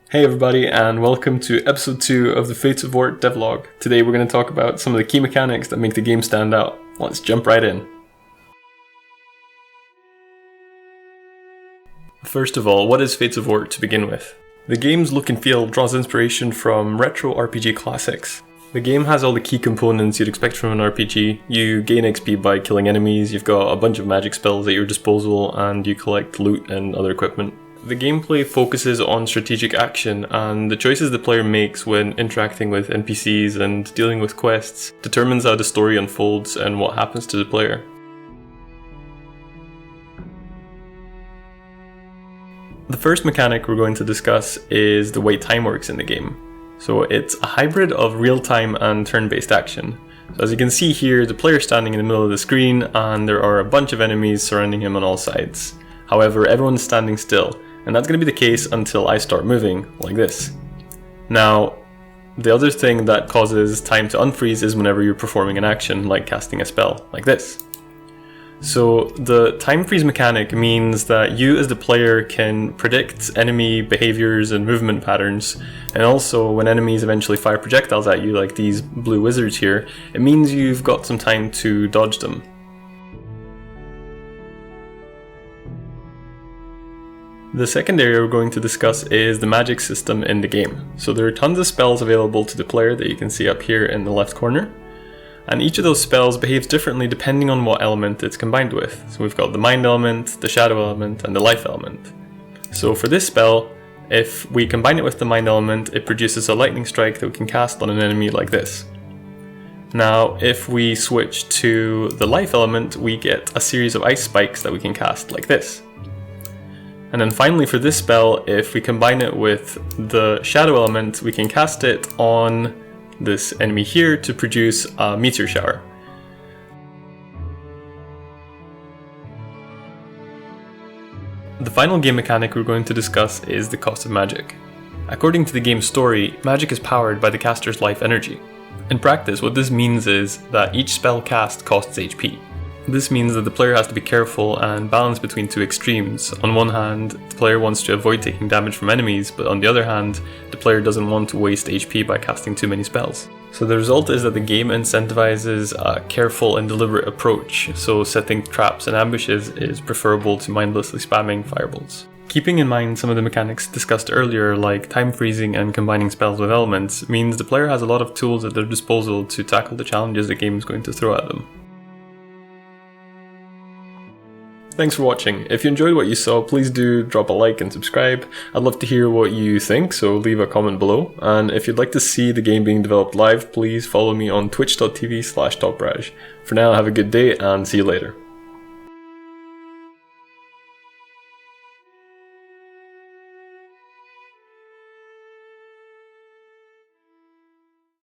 Hey everybody, and welcome to episode 2 of the Fates of Ort Devlog. Today we're going to talk about some of the key mechanics that make the game stand out. Let's jump right in. First of all, what is Fates of Ort to begin with? The game's look and feel draws inspiration from retro RPG classics. The game has all the key components you'd expect from an RPG. You gain XP by killing enemies, you've got a bunch of magic spells at your disposal, and you collect loot and other equipment. The gameplay focuses on strategic action, and the choices the player makes when interacting with NPCs and dealing with quests determines how the story unfolds and what happens to the player. The first mechanic we're going to discuss is the way time works in the game. So it's a hybrid of real-time and turn-based action. So as you can see here, the player's standing in the middle of the screen and there are a bunch of enemies surrounding him on all sides. However, everyone's standing still. And that's going to be the case until I start moving, like this. Now, the other thing that causes time to unfreeze is whenever you're performing an action, like casting a spell, like this. So the time freeze mechanic means that you as the player can predict enemy behaviors and movement patterns, and also when enemies eventually fire projectiles at you, like these blue wizards here, it means you've got some time to dodge them. The second area we're going to discuss is the magic system in the game. So there are tons of spells available to the player that you can see up here in the left corner. And each of those spells behaves differently depending on what element it's combined with. So we've got the mind element, the shadow element, and the life element. So for this spell, if we combine it with the mind element, it produces a lightning strike that we can cast on an enemy like this. Now, if we switch to the life element, we get a series of ice spikes that we can cast like this. And then finally for this spell, if we combine it with the shadow element, we can cast it on this enemy here to produce a meteor shower. The final game mechanic we're going to discuss is the cost of magic. According to the game's story, magic is powered by the caster's life energy. In practice, what this means is that each spell cast costs HP. This means that the player has to be careful and balance between two extremes. On one hand, the player wants to avoid taking damage from enemies, but on the other hand, the player doesn't want to waste HP by casting too many spells. So the result is that the game incentivizes a careful and deliberate approach, so setting traps and ambushes is preferable to mindlessly spamming firebolts. Keeping in mind some of the mechanics discussed earlier, like time freezing and combining spells with elements, means the player has a lot of tools at their disposal to tackle the challenges the game is going to throw at them. Thanks for watching. If you enjoyed what you saw, please do drop a like and subscribe. I'd love to hear what you think, so leave a comment below. And if you'd like to see the game being developed live, please follow me on twitch.tv/talkraj. For now, have a good day and see you later.